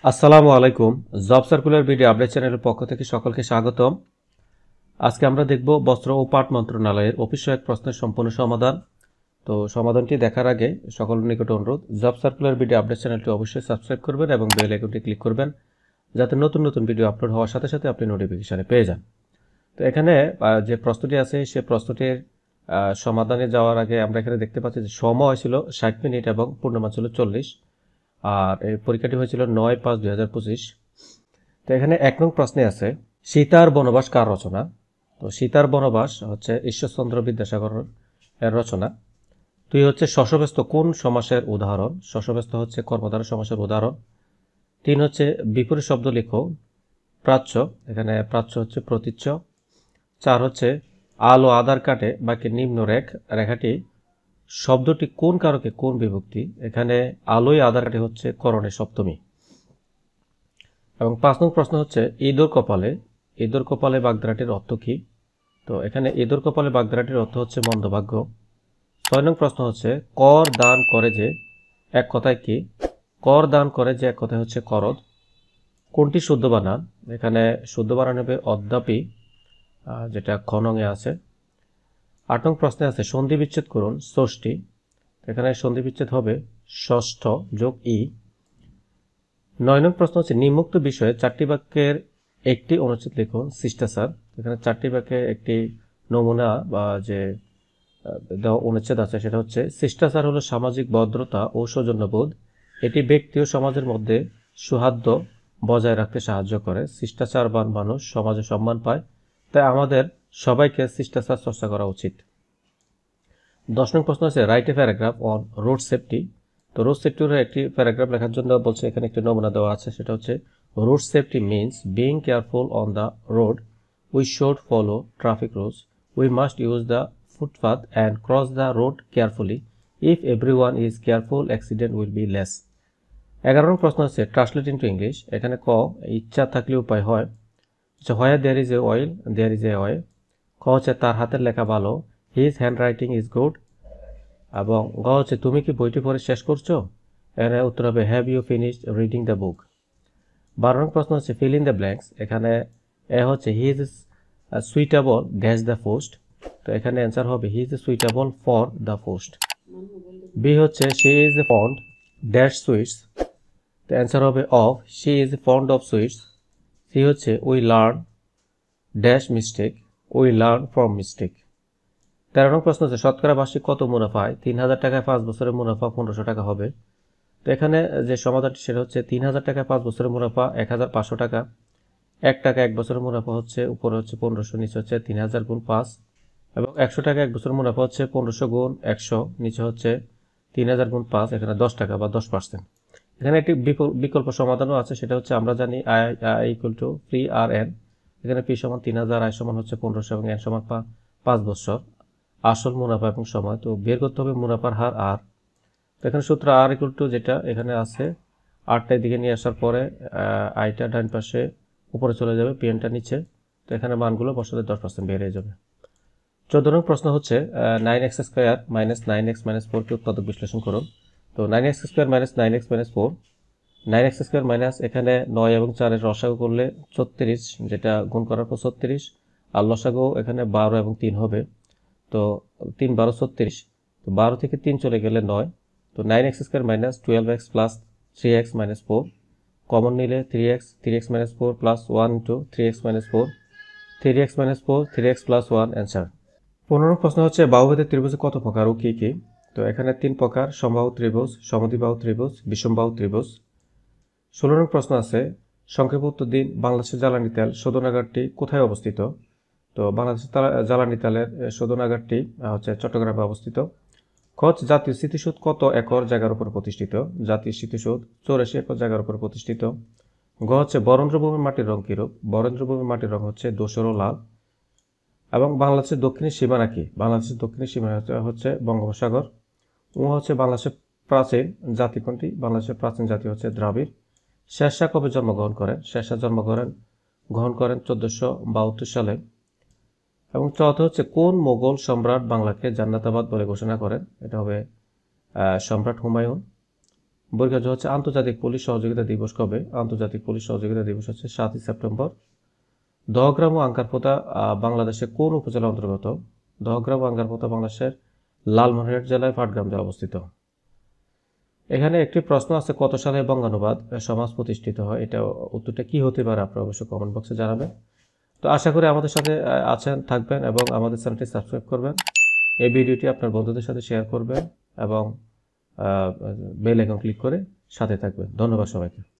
আসসালামু আলাইকুম। Job circular video update চ্যানেলের পক্ষ থেকে সকলকে স্বাগতম। আজকে আমরা দেখব বস্ত্র ও পাট মন্ত্রণালয়ের অফিস সহায়ক প্রশ্নের সম্পূর্ণ সমাধান। তো সমাধানটি দেখার আগে সকলের নিকট অনুরোধ, জব সার্কুলার ভিডিও আপডেট চ্যানেলটি অবশ্যই সাবস্ক্রাইব করবেন এবং বেল আইকনটি ক্লিক করবেন, যাতে নতুন নতুন ভিডিও আপলোড হওয়ার সাথে সাথে আপনি নোটিফিকেশনে পেয়ে যান। তো এখানে যে প্রশ্নটি আছে সে প্রশ্নটির সমাধানে যাওয়ার আগে আমরা এখানে দেখতে পাচ্ছি যে সময় ছিল 60 মিনিট এবং পূর্ণমান ছিল 40। আর এই পরীক্ষাটি হয়েছিল 9/5/2025। তো এখানে 1 নং প্রশ্নে আছে সীতার বনবাস কার রচনা। তো সীতার বনবাস হচ্ছে ঈশ্বরচন্দ্র বিদ্যাসাগর এর রচনা। 2 হচ্ছে শশব্যস্ত কোন সমাসের উদাহরণ। শশব্যস্ত হচ্ছে কর্মধারয় সমাসের উদাহরণ। 3 হচ্ছে বিপরীত শব্দ লিখো। প্রাচ্য, এখানে প্রাচ্য হচ্ছে প্রতীচ্য। 4 হচ্ছে আলো আধার কাটে বাকি নিম্ন রেখাটি শব্দটি কোন কারকে কোন বিভক্তি। এখানে আলোয় আধার কাটে হচ্ছে করণে সপ্তমী। এবং 5 নং প্রশ্ন হচ্ছে ইঁদুর কপালে বাগধারাটির অর্থ কি। তো এখানে ইঁদুর কপালে বাগধারাটির অর্থ হচ্ছে মন্দভাগ্য। 6 নং প্রশ্ন হচ্ছে কর দান করে যে এক কথায় কি। কর দান করে যে এক কথায় হচ্ছে করদ। কোনটি শুদ্ধ বানান। এখানে শুদ্ধ বানান হবে অদ্যাপি, যেটা খ নং-এ আছে। 8 নং প্রশ্নে আছে সন্ধি বিচ্ছেদ করুন ষষ্ঠী। এখানে সন্ধি বিচ্ছেদ হবে ষষ্ঠ যোগ ই। 9 নং প্রশ্ন হচ্ছে নিম্নোক্ত বিষয়ে 4টি বাক্যের একটি অনুচ্ছেদ লিখুন শিষ্টাচার। এখানে 4টি বাক্যে একটি নমুনা বা যে অনুচ্ছেদ আছে সেটা হচ্ছে শিষ্টাচার হলো সামাজিক ভদ্রতা ও সৌজন্যবোধ। এটি ব্যক্তি ও সমাজের মধ্যে সৌহার্দ্য বজায় রাখতে সাহায্য করে। শিষ্টাচারবান মানুষ সমাজে সম্মান পায়, তাই আমাদের সবাইকে শিষ্টাচার চর্চা করা উচিত। 10 নং প্রশ্ন আছে write a paragraph on road safety. তো রোড সেফটির একটি প্যারাগ্রাফ লেখার জন্য বলছে, এখানে একটি নমুনা দেওয়া আছে, সেটা হচ্ছে road safety means being careful on the road, we should follow traffic rules, we must use the footpath and cross the road carefully, if everyone is careful accident will be less. 11 নং প্রশ্ন হচ্ছে translate into English. এখানে ক ইচ্ছা থাকলে উপায় হয়, where there is a will there is a way. খ হচ্ছে তার হাতের লেখা ভালো, his handwriting is good. এবং গ হচ্ছে তুমি কি বইটি পড়ে শেষ করছো। এর উত্তর হবে have you finished reading the book. 12 নং প্রশ্ন হচ্ছে ফিল ইন দ্য ব্ল্যাঙ্কস। এখানে এ হচ্ছে he is suitable dash the post. তো এখানে অ্যান্সার হবে he is suitable for the post. B হচ্ছে she is fond dash sweets. তো অ্যান্সার হবে of, she is fond of sweets. C হচ্ছে we learn dash mistake, we learn from mistake. 13 নং প্রশ্ন হচ্ছে শতকরা বার্ষিক কত মুনাফা হয়। 3000 টাকায় 5 বছরের মুনাফা 1500 টাকা হবে। তো এখানে যে সমাধানটি সেটা হচ্ছে 3000 টাকায় 5 বছরের মুনাফা 1500 টাকা। 1 টাকা 1 বছরের মুনাফা হচ্ছে উপরে হচ্ছে 1500, নিচে হচ্ছে 3000 গুণ 5। এবং 100 টাকা 1 বছরের মুনাফা হচ্ছে 1500 গুণ 100, নিচে হচ্ছে 3000 গুণ 5, এখানে 10 টাকা বা 10%। এখানে একটি বিকল্প সমাধানও আছে, সেটা হচ্ছে আমরা জানি I equal to P R N. এখানে পি সমান 3000, আই সমান হচ্ছে 1500 এবং এন সমান 5 বছর। আসল মুনাফা এবং সময়, তো বের করতে হবে মুনাফার হার আর। তো এখানে সূত্র আর ইকুয়াল টু যেটা এখানে আছে, আরটার দিকে নিয়ে আসার পরে আইটা ডান পাশে উপরে চলে যাবে, পিএনটা নিচে। তো এখানে মানগুলো বসালে 10% বের হয়ে যাবে। 14 নং প্রশ্ন হচ্ছে 9x² মাইনাস 9x - 4 কে উৎপাদক বিশ্লেষণ করুন। তো 9x² minus 9x - 4, 9x² minus এখানে 9 এবং 4-এর রসাগু করলে 36, যেটা গুণ করার পর 36, আর লসাগু এখানে 12 এবং 3 হবে। তো 3 12 36, তো 12 থেকে 3 চলে গেলে 9। তো 9x² minus 12x plus 3x - 4, common নিলে 3x 3x - 4 plus 1 into 3x - 4, 3x - 4 3x plus 1 answer. 15 প্রশ্ন হচ্ছে বাহুভেদের ত্রিভুজ কত প্রকার ও কি কি। তো এখানে 3 প্রকার, সমবাহু ত্রিভুজ, সমদ্বিবাহু ত্রিভুজ, বিষমবাহু ত্রিভুজ। 16 নং প্রশ্ন আছে সংক্ষেপে উত্তর দিন বাংলাদেশের জ্বালানি তেল শোধনাগারটি কোথায় অবস্থিত। তো বাংলাদেশের জ্বালানি তেলের শোধনাগারটি হচ্ছে চট্টগ্রামে অবস্থিত। খ জাতীয় স্মৃতিসৌধ কত একর জায়গার উপর প্রতিষ্ঠিত। জাতীয় স্মৃতিসৌধ 84 একর জায়গার উপর প্রতিষ্ঠিত। গ হচ্ছে বরেন্দ্রভূমির মাটির রং কিরূপ। বরেন্দ্রভূমির মাটির রং হচ্ছে ধূসর ও লাল। এবং বাংলাদেশের দক্ষিণের সীমানা কি। বাংলাদেশের দক্ষিণের সীমানা হচ্ছে বঙ্গোপসাগর। ও হচ্ছে বাংলাদেশের প্রাচীন জাতি কোনটি। বাংলাদেশের প্রাচীন জাতি হচ্ছে দ্রাবিড়। শেরশাহ কবে জন্মগ্রহণ করেন। শেরশাহ জন্মগ্রহণ করেন 1472 সালে। এবং চতুর্থ হচ্ছে কোন মোগল সম্রাট বাংলাকে জান্নাতাবাদ বলে ঘোষণা করেন। এটা হবে সম্রাট হুমায়ুন। বর্গীয় জ হচ্ছে আন্তর্জাতিক পুলিশ সহযোগিতা দিবস কবে? আন্তর্জাতিক পুলিশ সহযোগিতা দিবস হচ্ছে 7ই সেপ্টেম্বর। দহগ্রাম ও আঙ্গারপোতা বাংলাদেশের কোন উপজেলা অন্তর্গত? দহগ্রাম ও আঙ্গারপোতা বাংলাদেশের লালমনিরহাট জেলায় পাটগ্রাম জেলা অবস্থিত। এখানে একটি প্রশ্ন আছে, কত সালে বঙ্গানুবাদ সমাজ প্রতিষ্ঠিত হয়? এটা উত্তরটা কি হতে পারে আপনারা অবশ্যই কমেন্ট বক্সে জানাবেন। তো আশা করি আমাদের সাথে আছেন, থাকবেন এবং আমাদের চ্যানেলটি সাবস্ক্রাইব করবেন। এই ভিডিওটি আপনার বন্ধুদের সাথে শেয়ার করবেন এবং বেল আইকন ক্লিক করে সাথে থাকবেন। ধন্যবাদ সবাইকে।